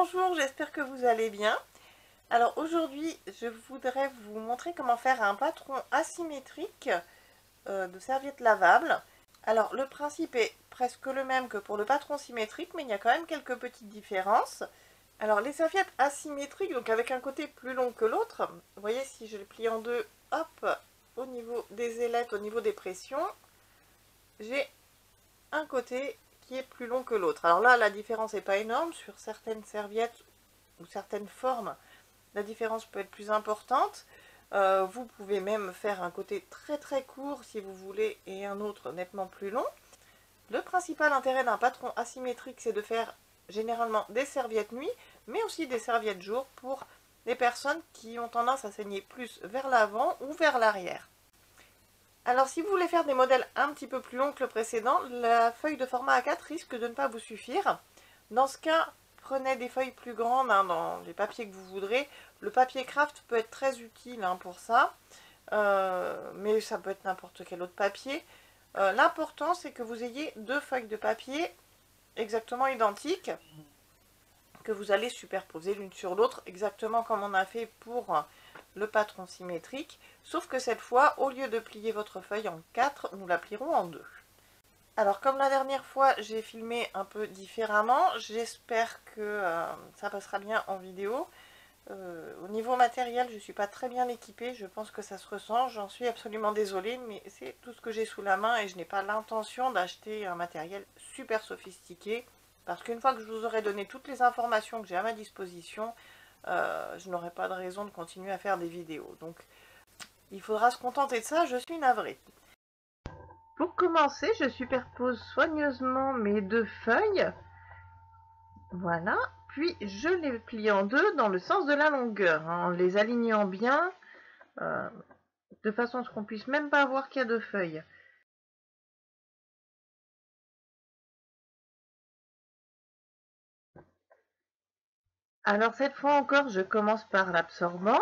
Bonjour, j'espère que vous allez bien. Alors aujourd'hui, je voudrais vous montrer comment faire un patron asymétrique de serviettes lavables. Alors le principe est presque le même que pour le patron symétrique, mais il y a quand même quelques petites différences. Alors les serviettes asymétriques, donc avec un côté plus long que l'autre, vous voyez si je les plie en deux, hop, au niveau des ailettes, au niveau des pressions, j'ai un côté qui est plus long que l'autre. Alors là, la différence n'est pas énorme. Sur certaines serviettes ou certaines formes, la différence peut être plus importante. Vous pouvez même faire un côté très très court si vous voulez et un autre nettement plus long. Le principal intérêt d'un patron asymétrique, c'est de faire généralement des serviettes nuit, mais aussi des serviettes jour pour les personnes qui ont tendance à saigner plus vers l'avant ou vers l'arrière. Alors si vous voulez faire des modèles un petit peu plus longs que le précédent, la feuille de format A4 risque de ne pas vous suffire. Dans ce cas, prenez des feuilles plus grandes dans les papiers que vous voudrez. Le papier craft peut être très utile pour ça, mais ça peut être n'importe quel autre papier. L'important c'est que vous ayez deux feuilles de papier exactement identiques, que vous allez superposer l'une sur l'autre, exactement comme on a fait pour le patron symétrique, sauf que cette fois, au lieu de plier votre feuille en 4, nous la plierons en 2. Alors comme la dernière fois, j'ai filmé un peu différemment, j'espère que ça passera bien en vidéo. Au niveau matériel, je ne suis pas très bien équipée, je pense que ça se ressent, j'en suis absolument désolée, mais c'est tout ce que j'ai sous la main et je n'ai pas l'intention d'acheter un matériel super sophistiqué, parce qu'une fois que je vous aurai donné toutes les informations que j'ai à ma disposition, je n'aurai pas de raison de continuer à faire des vidéos. Donc il faudra se contenter de ça, je suis navrée. Pour commencer, je superpose soigneusement mes deux feuilles. Voilà. Puis je les plie en deux dans le sens de la longueur, en les alignant bien, de façon à ce qu'on puisse même pas voir qu'il y a deux feuilles. Alors cette fois encore, je commence par l'absorbant.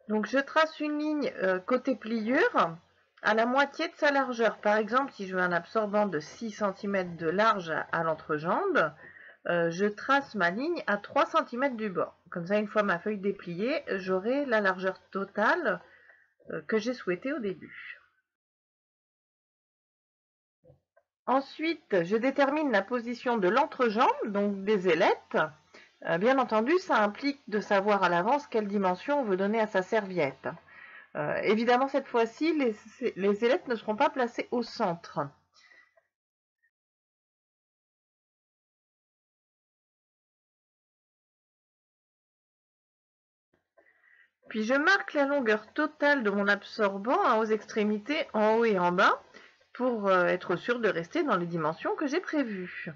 Donc je trace une ligne côté pliure à la moitié de sa largeur. Par exemple, si je veux un absorbant de 6 cm de large à l'entrejambe, je trace ma ligne à 3 cm du bord. Comme ça, une fois ma feuille dépliée, j'aurai la largeur totale que j'ai souhaitée au début. Ensuite, je détermine la position de l'entrejambe, donc des ailettes. Bien entendu, ça implique de savoir à l'avance quelle dimension on veut donner à sa serviette. Évidemment, cette fois-ci, les ailettes ne seront pas placées au centre. Puis je marque la longueur totale de mon absorbant aux extrémités en haut et en bas pour être sûr de rester dans les dimensions que j'ai prévues.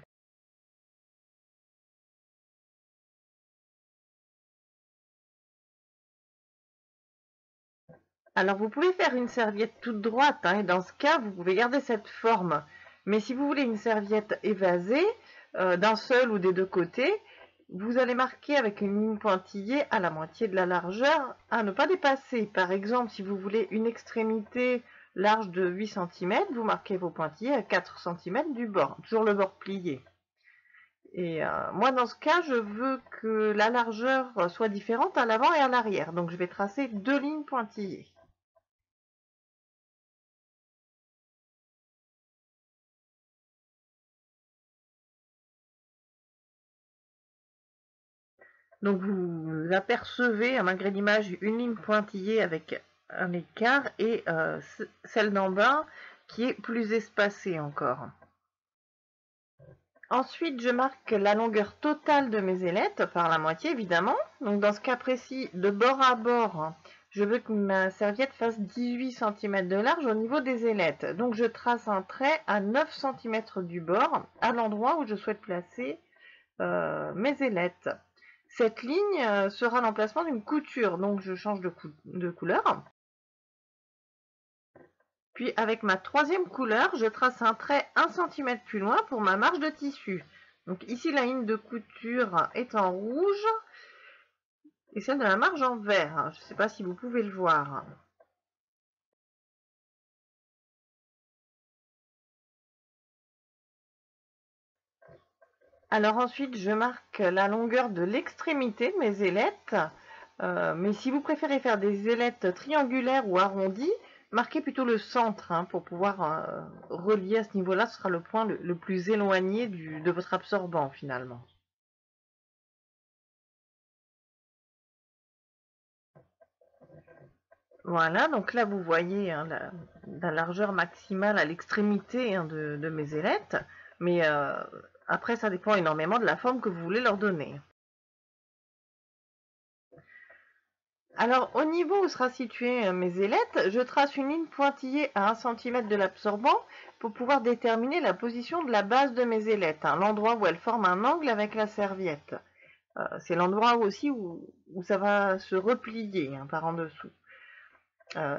Alors vous pouvez faire une serviette toute droite, et dans ce cas vous pouvez garder cette forme. Mais si vous voulez une serviette évasée, d'un seul ou des deux côtés, vous allez marquer avec une ligne pointillée à la moitié de la largeur à ne pas dépasser. Par exemple, si vous voulez une extrémité large de 8 cm, vous marquez vos pointillés à 4 cm du bord, toujours le bord plié. Et moi, dans ce cas, je veux que la largeur soit différente à l'avant et à l'arrière. Donc, je vais tracer deux lignes pointillées. Donc, vous apercevez, malgré l'image, une ligne pointillée avec un écart et celle d'en bas qui est plus espacée encore. Ensuite, je marque la longueur totale de mes ailettes par la moitié, évidemment. Donc, dans ce cas précis, de bord à bord, je veux que ma serviette fasse 18 cm de large au niveau des ailettes. Donc, je trace un trait à 9 cm du bord, à l'endroit où je souhaite placer mes ailettes. Cette ligne sera l'emplacement d'une couture, donc je change de couleur. Puis avec ma troisième couleur, je trace un trait 1 cm plus loin pour ma marge de tissu. Donc ici, la ligne de couture est en rouge et celle de la marge en vert. Je ne sais pas si vous pouvez le voir. Alors ensuite, je marque la longueur de l'extrémité de mes ailettes. Mais si vous préférez faire des ailettes triangulaires ou arrondies, marquez plutôt le centre hein, pour pouvoir relier à ce niveau-là. Ce sera le point le plus éloigné de votre absorbant finalement. Voilà, donc là vous voyez hein, la largeur maximale à l'extrémité hein, de mes ailettes. Mais après, ça dépend énormément de la forme que vous voulez leur donner. Alors, au niveau où sera située mes ailettes, je trace une ligne pointillée à 1 cm de l'absorbant pour pouvoir déterminer la position de la base de mes ailettes, hein, l'endroit où elles forment un angle avec la serviette. C'est l'endroit aussi où ça va se replier hein, par en dessous.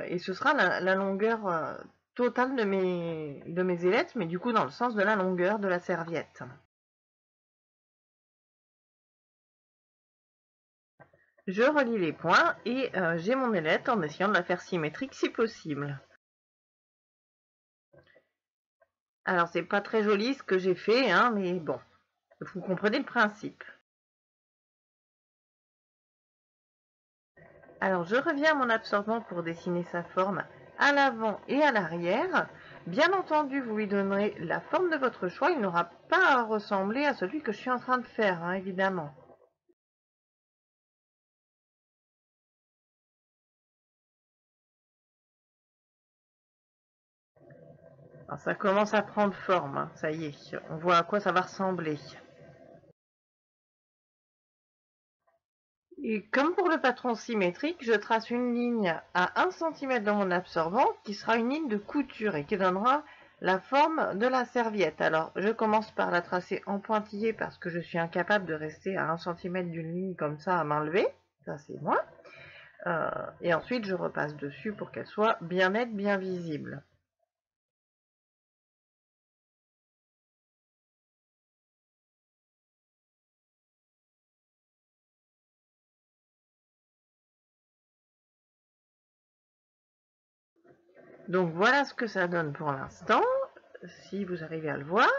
Et ce sera la longueur totale de mes ailettes, mais du coup dans le sens de la longueur de la serviette. Je relie les points et j'ai mon ailette en essayant de la faire symétrique si possible. Alors c'est pas très joli ce que j'ai fait, hein, mais bon, vous comprenez le principe. Alors je reviens à mon absorbant pour dessiner sa forme à l'avant et à l'arrière. Bien entendu, vous lui donnerez la forme de votre choix, il n'aura pas à ressembler à celui que je suis en train de faire, hein, évidemment. Alors, ça commence à prendre forme, hein, ça y est, on voit à quoi ça va ressembler. Et comme pour le patron symétrique, je trace une ligne à 1 cm dans mon absorbant qui sera une ligne de couture et qui donnera la forme de la serviette. Alors je commence par la tracer en pointillé parce que je suis incapable de rester à 1 cm d'une ligne comme ça à main levée, ça c'est moi. Et ensuite je repasse dessus pour qu'elle soit bien nette, bien visible. Donc voilà ce que ça donne pour l'instant, si vous arrivez à le voir.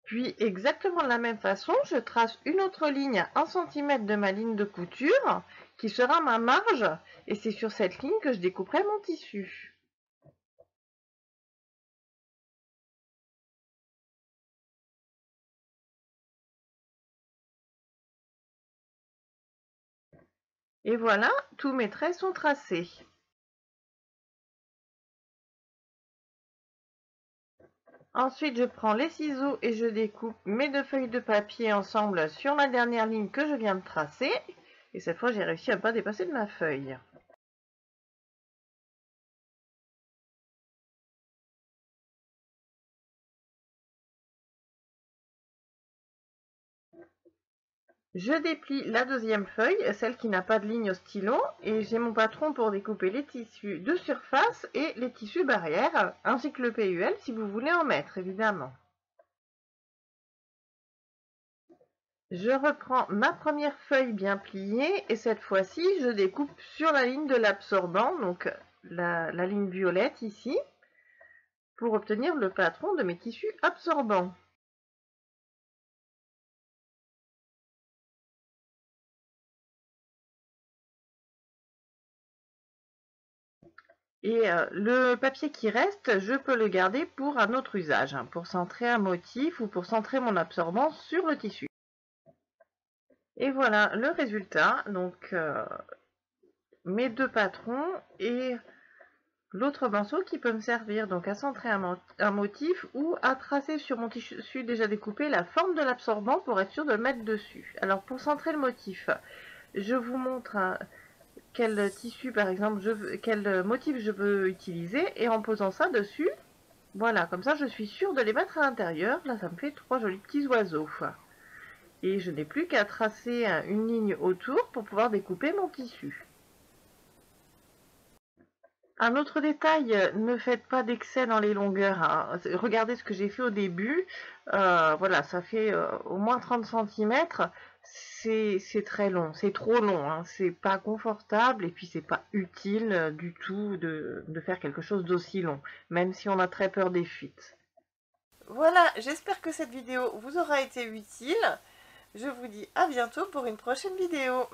Puis exactement de la même façon, je trace une autre ligne à 1 cm de ma ligne de couture, qui sera ma marge, et c'est sur cette ligne que je découperai mon tissu. Et voilà, tous mes traits sont tracés. Ensuite, je prends les ciseaux et je découpe mes 2 feuilles de papier ensemble sur la dernière ligne que je viens de tracer. Et cette fois, j'ai réussi à ne pas dépasser de ma feuille. Je déplie la deuxième feuille, celle qui n'a pas de ligne au stylo, et j'ai mon patron pour découper les tissus de surface et les tissus barrières, ainsi que le PUL si vous voulez en mettre, évidemment. Je reprends ma première feuille bien pliée, et cette fois-ci, je découpe sur la ligne de l'absorbant, donc la ligne violette ici, pour obtenir le patron de mes tissus absorbants. Et le papier qui reste, je peux le garder pour un autre usage, hein, pour centrer un motif ou pour centrer mon absorbant sur le tissu. Et voilà le résultat, donc mes 2 patrons et l'autre morceau qui peut me servir donc à centrer un motif ou à tracer sur mon tissu déjà découpé la forme de l'absorbant pour être sûr de le mettre dessus. Alors pour centrer le motif, je vous montre quel tissu par exemple, quel motif je veux utiliser et en posant ça dessus, voilà, comme ça je suis sûre de les mettre à l'intérieur. Là ça me fait 3 jolis petits oiseaux. Et je n'ai plus qu'à tracer une ligne autour pour pouvoir découper mon tissu. Un autre détail, ne faites pas d'excès dans les longueurs. Hein. Regardez ce que j'ai fait au début. Voilà, ça fait au moins 30 cm. c'est très long, c'est trop long, hein. C'est pas confortable et puis c'est pas utile du tout de faire quelque chose d'aussi long, même si on a très peur des fuites. Voilà, j'espère que cette vidéo vous aura été utile. Je vous dis à bientôt pour une prochaine vidéo.